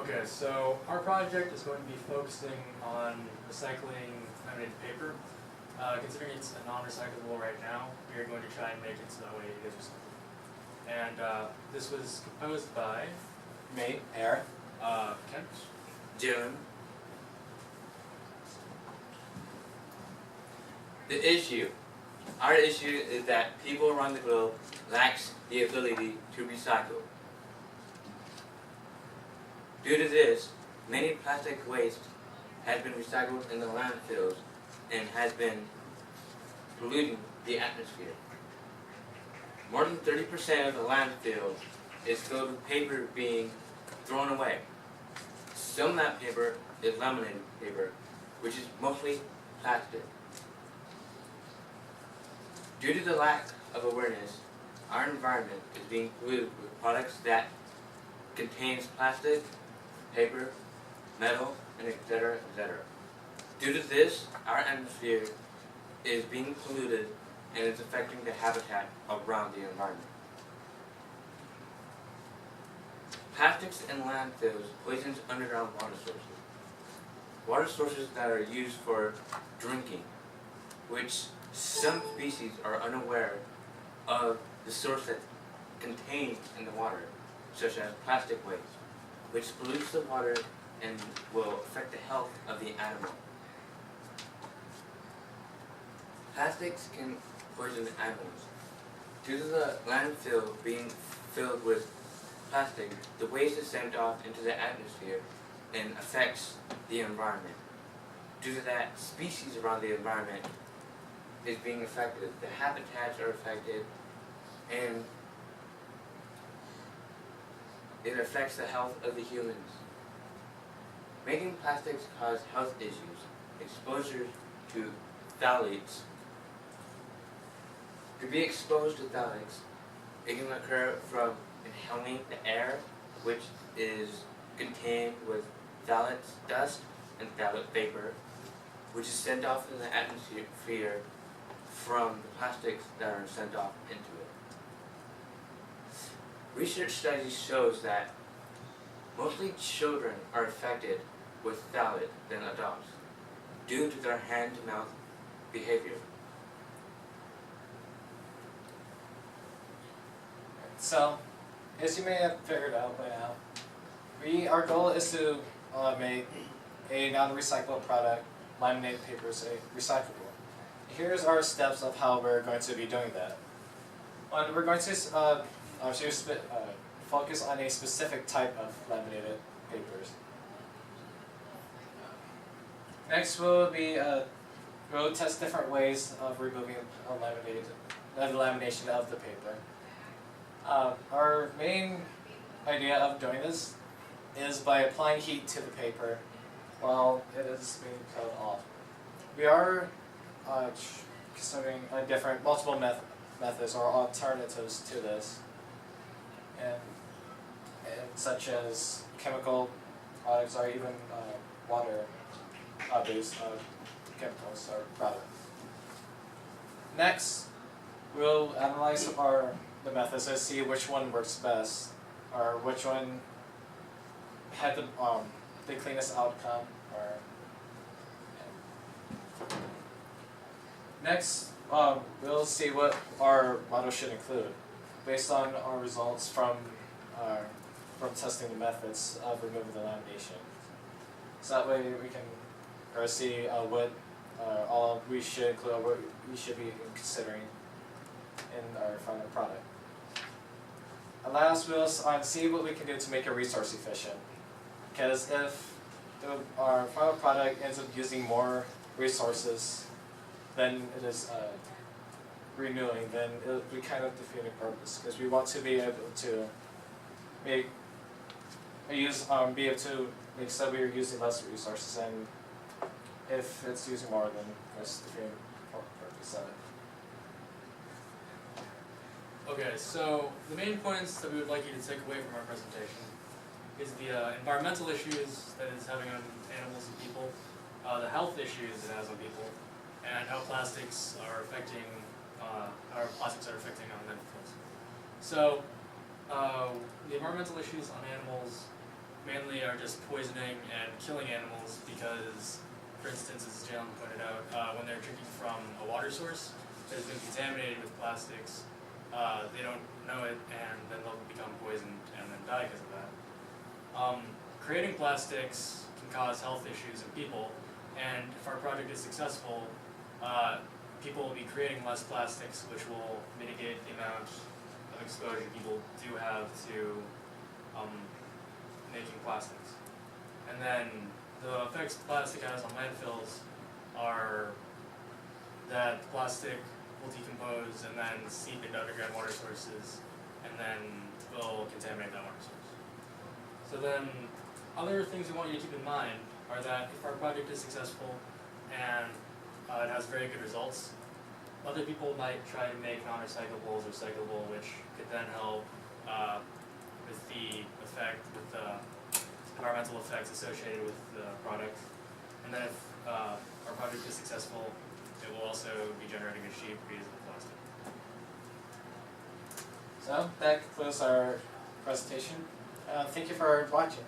Okay, so our project is going to be focusing on recycling laminated paper. Considering it's a non-recyclable right now, we are going to try and make it so that way it is recyclable. And this was composed by Me, Aaron. Kent, June. Our issue is that people around the globe lacks the ability to recycle. Due to this, many plastic waste has been recycled in the landfills and has been polluting the atmosphere. More than 30% of the landfill is filled with paper being thrown away. Some of that paper is laminated paper, which is mostly plastic. Due to the lack of awareness, our environment is being polluted with products that contains plastic, paper, metal, and etc., etc. Due to this, our atmosphere is being polluted and it's affecting the habitat around the environment. Plastics in landfills poisons underground water sources. Water sources that are used for drinking, which some species are unaware of the source that's contained in the water, such as plastic waste, which pollutes the water and will affect the health of the animal. Plastics can poison animals. Due to the landfill being filled with plastic, the waste is sent off into the atmosphere and affects the environment. Due to that, species around the environment is being affected. The habitats are affected, and it affects the health of the humans. Making plastics cause health issues. Exposure to phthalates. To be exposed to phthalates, it can occur from inhaling the air, which is contained with phthalate dust and phthalate vapor, which is sent off in the atmosphere from the plastics that are sent off into it. Research studies shows that mostly children are affected with phthalate than adults due to their hand-to-mouth behavior. So, as you may have figured out by now, our goal is to make a non-recyclable product, laminated paper, recyclable. Here's our steps of how we're going to be doing that. We're going to focus on a specific type of laminated papers. Next we'll test different ways of removing the lamination of the paper. Our main idea of doing this is by applying heat to the paper while it is being peeled off. We are considering multiple methods or alternatives to this, and such as chemical products or even water-based chemicals or products. Next, we'll analyze the methods to see which one works best, or which one had the cleanest outcome. Next, we'll see what our model should include, based on our results from testing the methods of removing the lamination. So that way we can see what all we should include, or what we should be considering in our final product. And last, we'll see what we can do to make it resource efficient. Because if our final product ends up using more resources than it is renewing, then we kind of defeat the purpose. Because we want to be able to make so we're using less resources, and if it's using more, then it's defeating the purpose of it. Okay, so the main points that we would like you to take away from our presentation is the environmental issues that it's having on animals and people, the health issues it has on people, and how plastics are affecting our landfills. So the environmental issues on animals, mainly are just poisoning and killing animals because, for instance, as Jalen pointed out, when they're drinking from a water source that has been contaminated with plastics, they don't know it, and then they'll become poisoned and then die because of that. Creating plastics can cause health issues in people, and if our project is successful, people will be creating less plastics, which will mitigate the amount of exposure people do have to making plastics. And then the effects plastic has on landfills are that plastic will decompose and then seep into underground water sources, and then will contaminate that water source. So then, other things we want you to keep in mind are that if our project is successful and it has very good results, other people might try to make non-recyclables recyclable, which could then help with the environmental effects associated with the product. And then if our project is successful, it will also be generating a cheap reusable plastic. So that concludes our presentation. Thank you for watching.